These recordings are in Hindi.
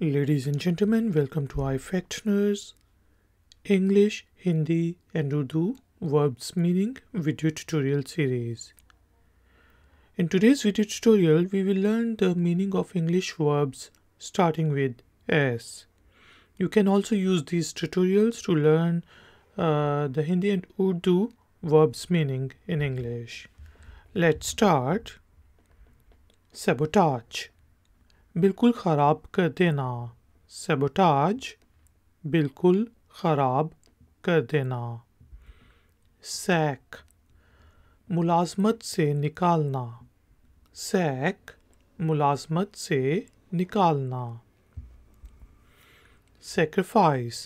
Ladies and gentlemen, welcome to iFactioners English, Hindi and Urdu verbs meaning video tutorial series. In today's video tutorial, we will learn the meaning of English verbs starting with S. You can also use these tutorials to learn the Hindi and Urdu verbs meaning in English. Let's start. Sabotage. बिल्कुल ख़राब कर देना. Sabotage. बिल्कुल ख़राब कर देना. Sack. मुलाज़मत से निकालना. Sack. मुलाज़मत से निकालना. Sacrifice.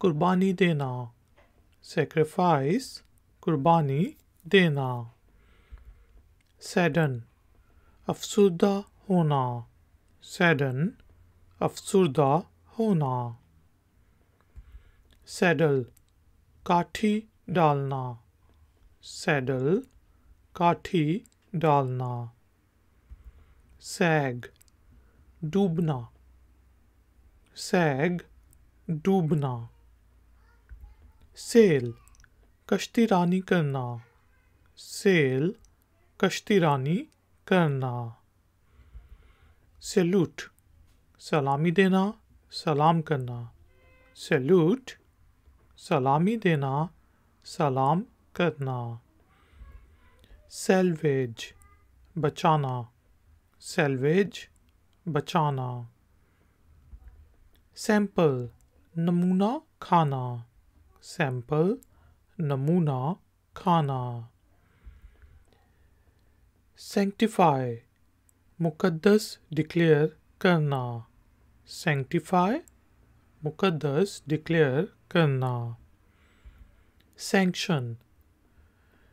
कुर्बानी देना. Sacrifice. कुर्बानी देना. Sadden. अफसुर्दा होना. Sadden. अफसुर्दा होना. Saddle. काठी डालना. Saddle. काठी डालना. Sag. डूबना. Sag. डूबना. Sail. कश्ती रानी करना. Sail. कश्ती रानी करना. Salute. सलामी देना, सलाम करना. Salute. सलामी देना, सलाम करना. Salvage. बचाना. Salvage. बचाना. Sample. नमूना खाना. Sample. नमूना खाना. Sanctify. मुकद्दस डिक्लेयर करना. Sanctify. मुकद्दस डिक्लेयर करना. Sanction.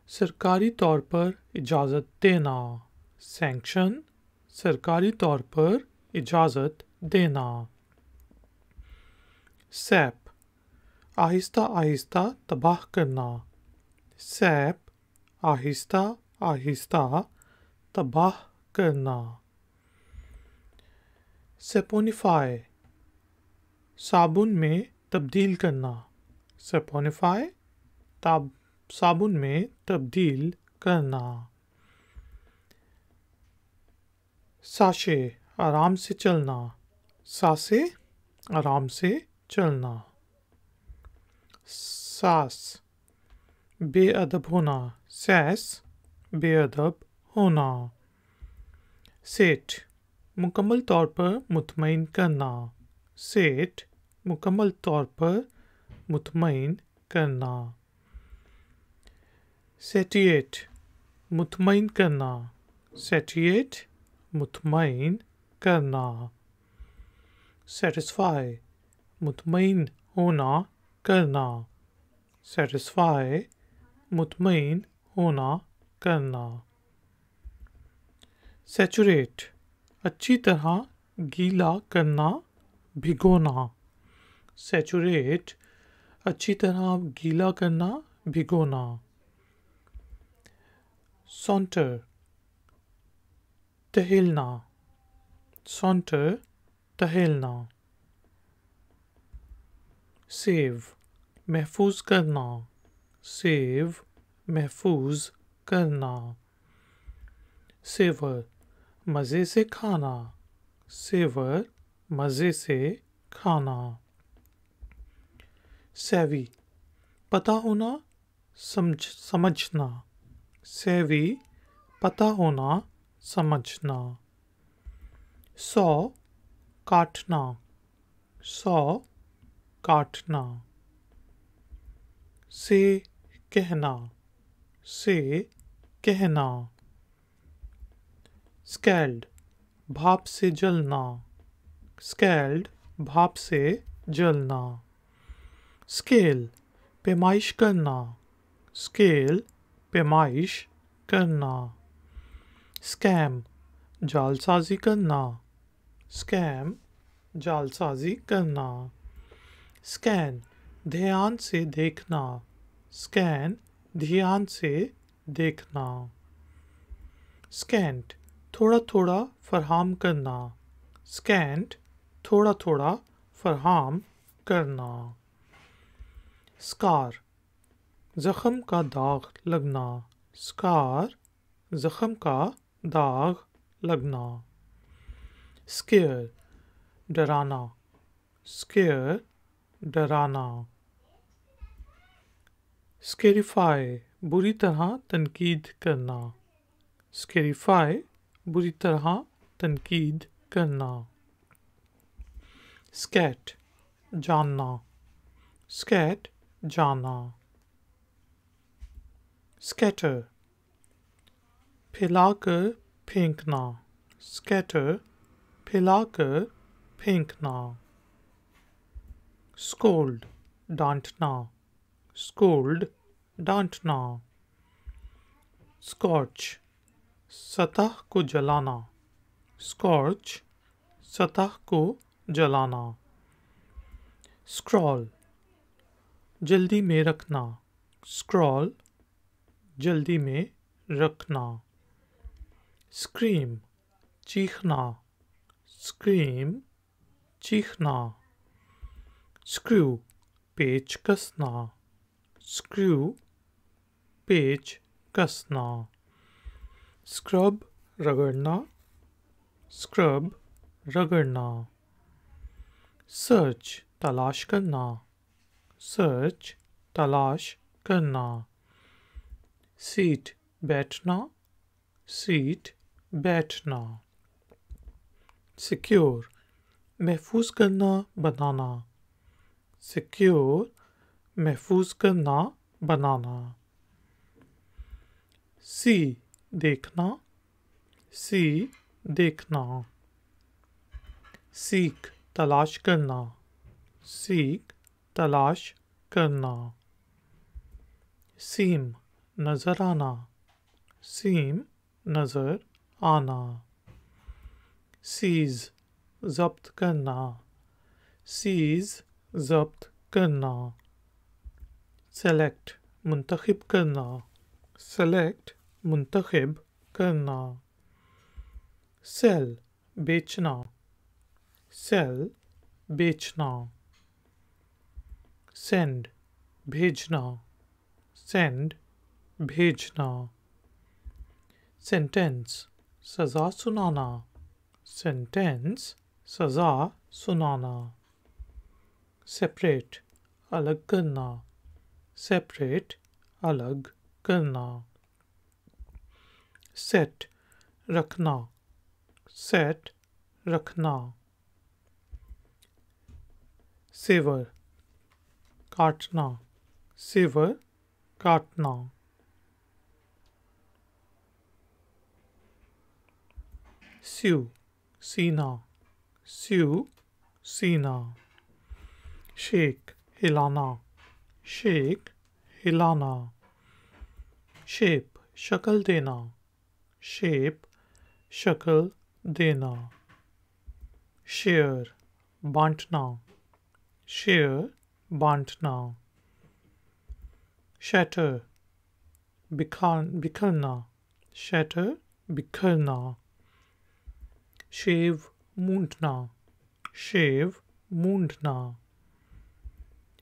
सरकारी तौर पर इजाज़त देना. Sanction. सरकारी तौर पर इजाज़त देना. Sap. आहिस्ता आहिस्ता तबाह करना. Sap. आहिस्ता आहिस्ता तबाह करना. Saponify. साबुन में तब्दील करना. Saponify. साबुन में तब्दील करना. Sashay. आराम से चलना. Sashay. आराम से चलना. Sass. बेअदब होना. Sass. बेअदब होना. Sate. मुकम्मल तौर पर मुतमईन करना. Sate. मुकम्मल तौर पर मुतमईन करना. Satiate. मुतमईन करना. Satiate. मुतमईन करना. Satisfy. मुतमईन होना करना. Satisfy. मुतमईन होना करना. Saturate. अच्छी तरह गीला करना, भिगोना. Saturate. अच्छी तरह गीला करना, भिगोना. Saunter. टहलना. Saunter. टहलना. Save. महफूज करना. Save. महफूज करना. Sever. मज़े से खाना. Sever. मज़े से खाना. Savvy. पता होना, समझना. Savvy. पता होना, समझना. Saw. काटना. Saw. काटना. से कहना. से कहना. Scald. भाप से जलना. Scald. भाप से जलना. Scale. पैमाइश करना. Scale. पैमाइश करना. Scam. जालसाजी करना. Scam. जालसाजी करना. Scan. ध्यान से देखना. Scan. ध्यान से देखना. Scant. थोड़ा थोड़ा फराहम करना. Scant. थोड़ा थोड़ा फराहम करना। स्कार, ज़ख़म का दाग लगना। स्कार, ज़ख़म का दाग लगना। स्केयर, डराना। स्केयर, डराना। स्केरिफाई, बुरी तरह तनकीद करना। स्केरिफाई, बुरी तरह तनकीद करना। स्कैट, जानना। स्कैट, जाना। स्कैटर, फैलाकर फेंकना। स्कैटर, फैलाकर फेंकना। स्कोल्ड, डांटना। स्कोल्ड, डांटना। स्कॉर्च, सतह को जलाना। स्कॉर्च, सतह को जलाना। स्क्रॉल, जल्दी में रखना। स्क्रॉल, जल्दी में रखना। स्क्रीम, चीखना। स्क्रीम, चीखना। स्क्रू, पेच कसना। स्क्रू, पेच कसना। स्क्रब, रगड़ना। स्क्रब, रगड़ना। सर्च, तलाश करना। सर्च, तलाश करना। सीट, बैठना। सीट, बैठना। सिक्योर, महफूज करना, बनाना। सिक्योर, महफूज करना, बनाना। सी, देखना। सी, देखना। सीक, तलाश करना। सीक, तलाश करना। सीम, नज़र आना। सीम, नज़र आना। सीज, ज़ब्त करना। सीज, ज़ब्त करना। सेलेक्ट, मुंतखब करना। सेलेक्ट, मुंतखब करना। सेल, बेचना। सेल, बेचना। सेंड, भेजना। सेंड, भेजना। सेंटेंस, सज़ा सुनाना। सेंटेंस, सज़ा सुनाना। सेपरेट, अलग करना। सेपरेट, अलग करना। सेट, रखना। सेट, रखना। सेवर, काटना। सेवर, काटना। स्यू, सीना। स्यू, सीना। शेक, हिलाना। शेक, हिलाना। शेप, शक्ल देना। शेप, शक्ल देना। शेयर, बांटना। शेयर, बांटना। शैटर, बिखरना। शैटर, बिखरना। शेव, मूंढना। शेव, मूंढना।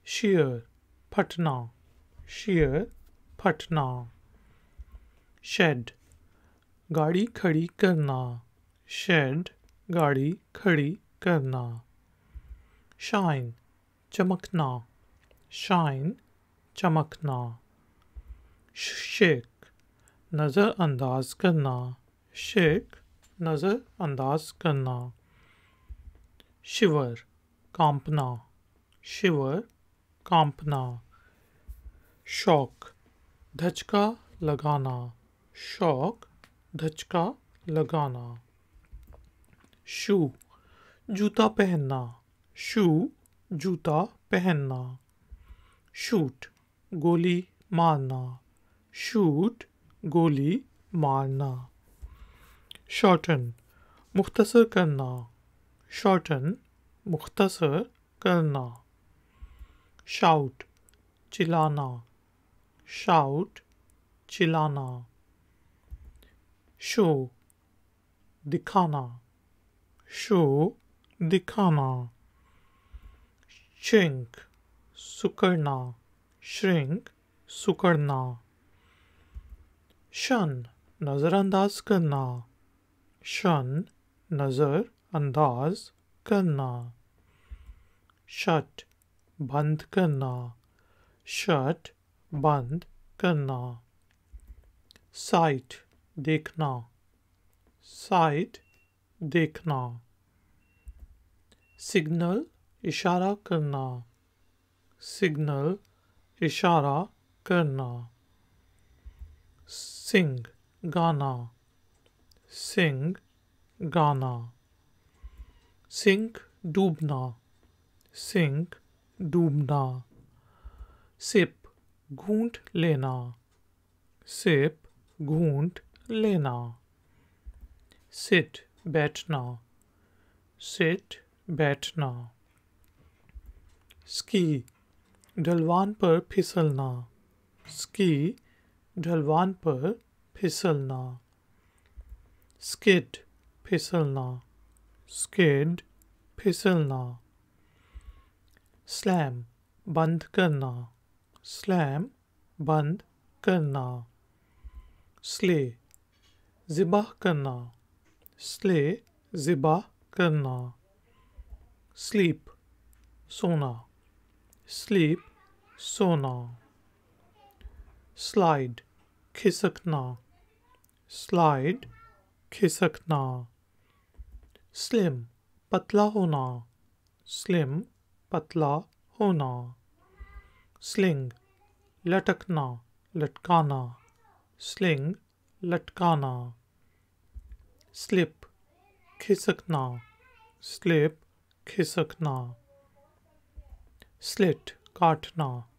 शेयर, फटना। शेयर, फटना। शेड, गाड़ी खड़ी करना। शेड, गाड़ी खड़ी करना। शाइन, चमकना। शाइन, चमकना। शेक, नज़रअंदाज करना। शेक, नज़रअंदाज करना। शिवर, कांपना। शिवर, कांपना। शॉक, धचका लगाना। शॉक, धचका लगाना। शू, जूता पहनना। शू, जूता पहनना। शूट, गोली मारना। शूट, गोली मारना। शॉर्टन, मुख्तसर करना। शॉर्टन, मुख्तसर करना। शाउट, चिल्लाना। शाउट, चिल्लाना। शो, दिखाना। शो, दिखाना. Shrink, सुकड़ना. Shrink, सुकड़ना. शन, नज़रअंदाज करना. शन, नज़रअंदाज करना. शट, बंद करना. शट, बंद करना. साइट, देखना. साइट, देखना. सिग्नल, इशारा करना. सिग्नल, इशारा करना. सिंग, गाना. सिंग, गाना. सिंक, डूबना. सिंक, डूबना. सिप, घूंट लेना. सिप, घूंट लेना. सिट, बैठना. सिट, बैठना. स्की, ढलवान पर फिसलना. स्की, ढलवान पर फिसलना. स्किड, फिसलना. स्किड, फिसलना. स्लैम, बंद करना. स्लैम, बंद करना. स्ले, ज़िबाह करना. स्ले, ज़िबाह करना. स्लीप, सोना. स्लीप, सोना. स्लाइड, खिसकना. स्लाइड, खिसकना. स्लिम, पतला होना. स्लिम, पतला होना. स्लिंग, लटकना. लटकाना. स्लिंग, लटकाना. स्लिप, खिसकना. स्लिप, खिसकना. स्लिट, काटना.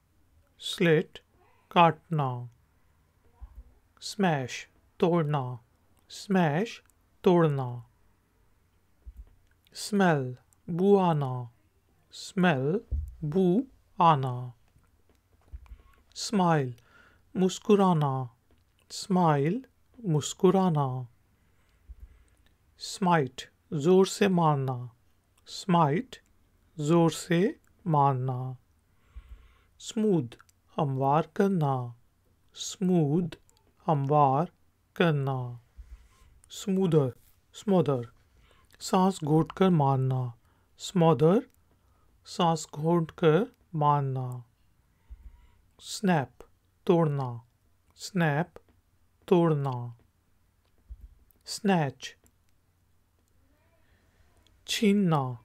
स्लिट, काटना. स्मैश, तोड़ना. स्मैश, तोड़ना. स्मेल, बू आना. स्मेल, बू आना. स्माइल, मुस्कुराना. स्माइल, मुस्कुराना. स्माइट, जोर से मारना. स्माइट, जोर से मारना. स्मूथ, हमवार करना. स्मूथ, हमवार करना. स्मूदर, स्मोदर, सांस घोटकर मारना. स्मोदर, सांस घोटकर मारना. स्नैप, तोड़ना. स्नैप, तोड़ना. स्नैच, छीनना.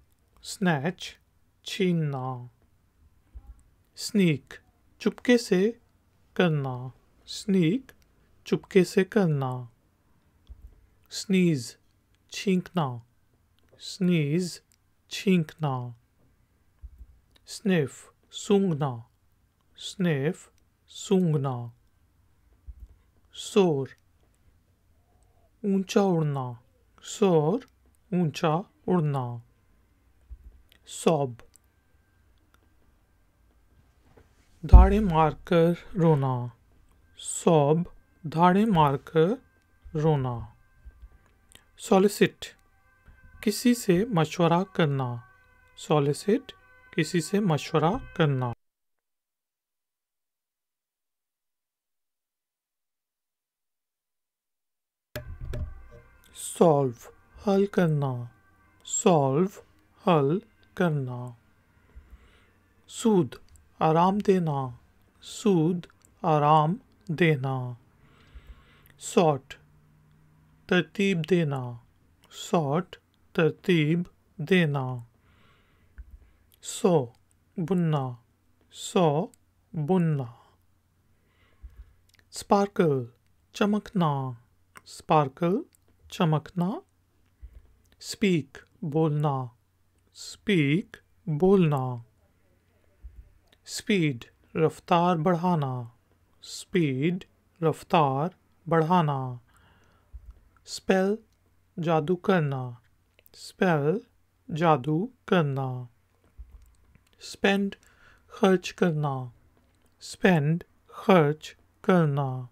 स्नैच, छीनना. स्नीक, चुपके से करना. स्नीक, चुपके से करना. स्नीज, छींकना. स्नीज, छींकना. स्निफ, सूंघना. स्निफ, सूंघना. सोर, ऊंचा उड़ना. सोर, ऊंचा उड़ना. सॉब, धाड़े मारकर रोना. सॉब, धाड़े मारकर रोना. सॉलिसिट, किसी से मशवरा करना. सॉलिसिट, किसी से मशवरा करना. सॉल्व, हल करना. सॉल्व, हल करना. सूद, आराम देना. सूद, आराम देना. सॉर्ट, तरतीब देना. सॉर्ट, तरतीब देना. सो, बुनना. सो, बुनना. स्पार्कल, चमकना. स्पार्कल, चमकना. स्पीक, बोलना. स्पीक, बोलना. स्पीड, रफ्तार बढ़ाना. स्पीड, रफ्तार बढ़ाना. स्पेल, जादू करना. स्पेल, जादू करना. स्पेंड, खर्च करना. स्पेंड, खर्च करना.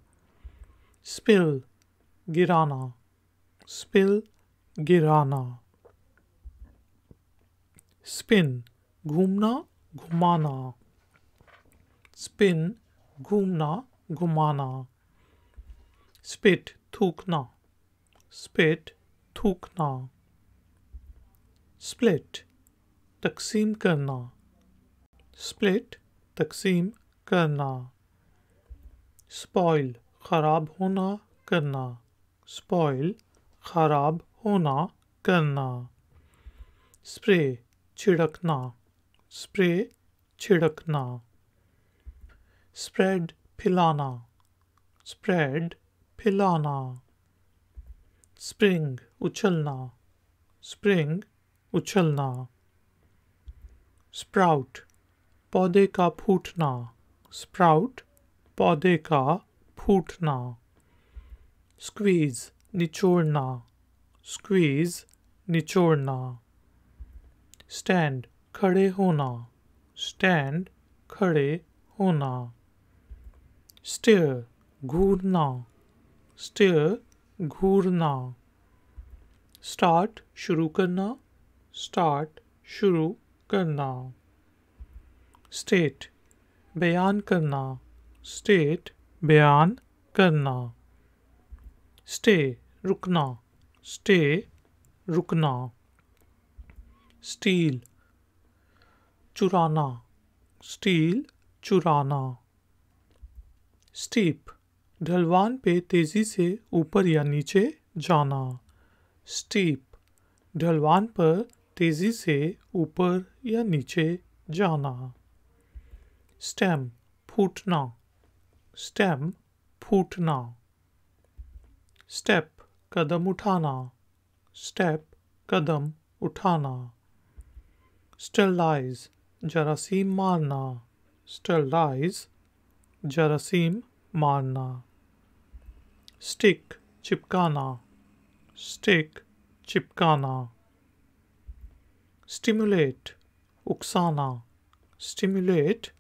स्पिल, गिराना. स्पिल, गिराना. स्पिन घूमना घुमाना, स्पिन घूमना घुमाना। स्पिट थूकना, स्पिट थूकना। स्प्लिट तकसीम करना, स्प्लिट तकसीम करना। स्पॉइल खराब होना करना, स्पॉइल खराब होना करना। स्प्रे छिड़कना, स्प्रे छिड़कना। स्प्रेड फैलाना, स्प्रेड फैलाना। स्प्रिंग उछलना, स्प्रिंग उछलना। स्प्राउट पौधे का फूटना, स्प्राउट पौधे का फूटना। स्क्वीज निचोड़ना, स्क्वीज निचोड़ना। स्टैंड खड़े होना, स्टैंड खड़े होना। स्टेयर घूरना, स्टेयर घूरना। स्टार्ट शुरू करना, स्टार्ट शुरू करना। स्टेट बयान करना, स्टेट बयान करना। स्टे रुकना, स्टे रुकना। स्टील चुराना, स्टील चुराना। स्टीप ढलवान पे तेजी से ऊपर या नीचे जाना, स्टीप ढलवान पर तेजी से ऊपर या नीचे जाना। स्टेम फूटना, स्टेम फूटना। स्टेप कदम उठाना, स्टेप कदम उठाना। स्टरलाइज जरासीम मारना, स्टरलाइज जरासीम मारना। स्टिक चिपकाना, स्टिक चिपकाना। स्टिमुलेट उकसाना, स्टिमुलेट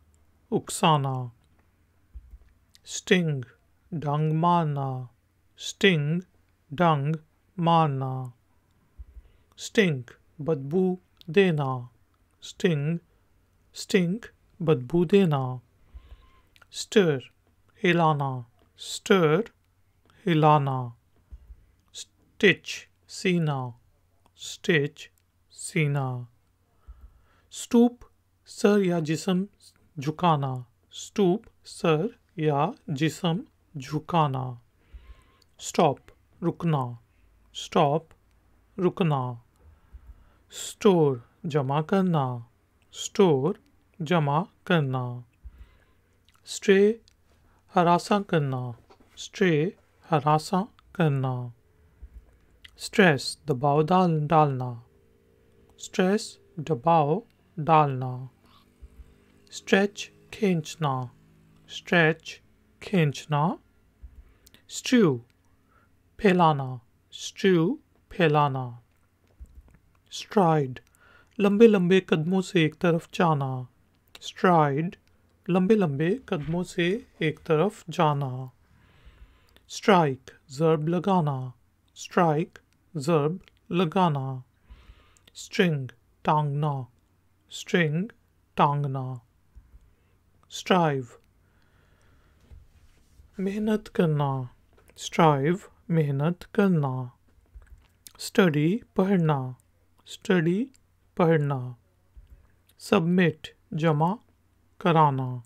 उकसाना। स्टिंग डंग मारना, स्टिंग डंग मारना। स्टिंक बदबू देना, स्टिंग स्टिंक बदबू देना। स्टर हिलाना, स्टर हिलाना। स्टिच सीना, स्टिच सीना। स्टूप सर या जिस्म झुकाना, स्टूप सर या जिस्म झुकाना। स्टॉप रुकना, स्टॉप रुकना। स्टोर जमा करना, स्टोर जमा करना। स्ट्रे हरासा करना, स्ट्रे हरासा करना। स्ट्रेस दबाव डालना, स्ट्रेस दबाव डालना। स्ट्रेच खींचना, स्ट्रेच खींचना। स्ट्रू फैलाना, स्ट्रू फैलाना। स्ट्राइड लंबे लंबे कदमों से एक तरफ जाना, स्ट्राइड लंबे लंबे कदमों से एक तरफ जाना। स्ट्राइक ज़र्ब लगाना, स्ट्राइक ज़र्ब लगाना। स्ट्रिंग टांगना, स्ट्रिंग टांगना। स्ट्राइव मेहनत करना, स्ट्राइव मेहनत करना। स्टडी पढ़ना, स्टडी पढ़ना। सबमिट जमा कराना,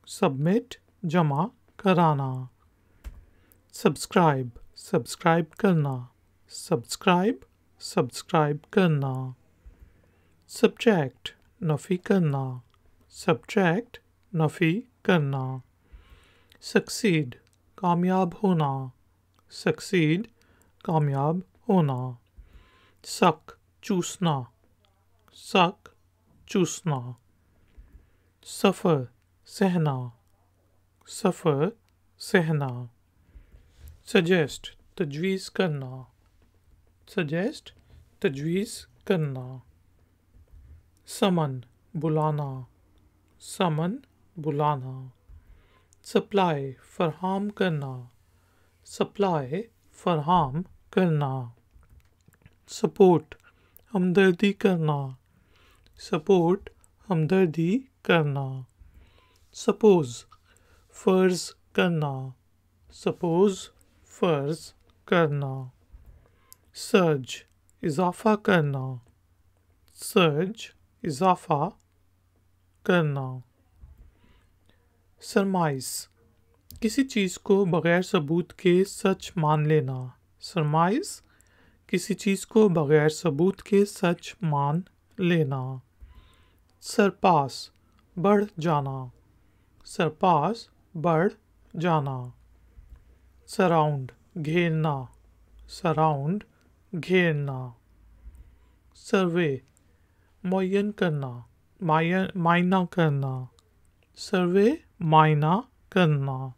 सबमिट जमा कराना। सब्सक्राइब सब्सक्राइब करना, सब्सक्राइब सब्सक्राइब करना। सब्ट्रैक्ट नफ़ी करना, सब्ट्रैक्ट नफ़ी करना। सक्सीड कामयाब होना, सक्सीड कामयाब होना। सक चूसना, सक चूसना। सफ़र सहना, सफ़र सहना। सजेस्ट तजवीज़ करना, सजेस्ट तजवीज़ करना। समन बुलाना, समन बुलाना। सप्लाई फरहाम करना, सप्लाई फरहाम करना। सपोर्ट हमदर्दी करना, सपोर्ट हमदर्दी करना. सपोज फर्ज करना. सपोज फर्ज करना. सर्ज इजाफा करना. सर्ज इजाफा करना. सरमाइज किसी चीज़ को बग़ैर सबूत के सच मान लेना. सरमाइज किसी चीज़ को बग़ैर सबूत के सच मान लेना. सरपास बढ़ जाना. सरपास बढ़ जाना. सराउंड घेरना. सराउंड घेरना. सर्वे मुअय्यन करना. मायना करना. सर्वे मायना करना.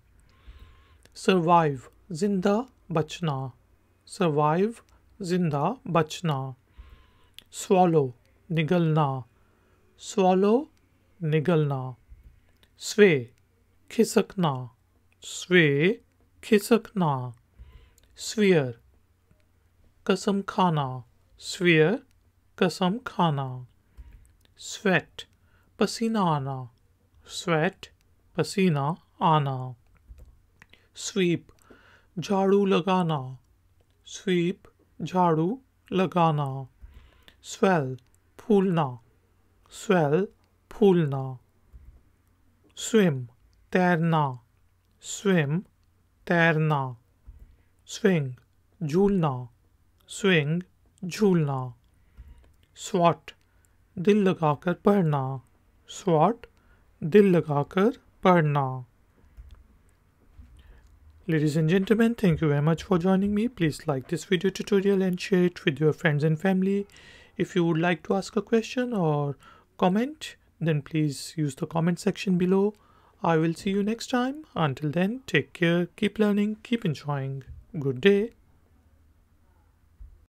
सर्वाइव जिंदा बचना. सर्वाइव जिंदा बचना. स्वॉलो निगलना. स्वॉलो निगलना. स्वे खिसकना. स्वे खिसकना. स्वीयर कसम खाना. स्वीयर कसम खाना. स्वेट पसीना आना. स्वेट पसीना आना. स्वीप झाड़ू लगाना. स्वीप झाड़ू लगाना. स्वेल फूलना. स्वेल फूलना. स्विम तैरना. स्विम तैरना. स्विंग झूलना. स्विंग झूलना. स्वॉट दिल लगाकर पढ़ना. स्वॉट दिल लगाकर पढ़ना. Ladies and gentlemen, thank you very much for joining me. Please like this video tutorial and share it with your friends and family. If you would like to ask a question or comment, then please use the comment section below. I will see you next time. Until then, take care, keep learning, keep enjoying. Good day.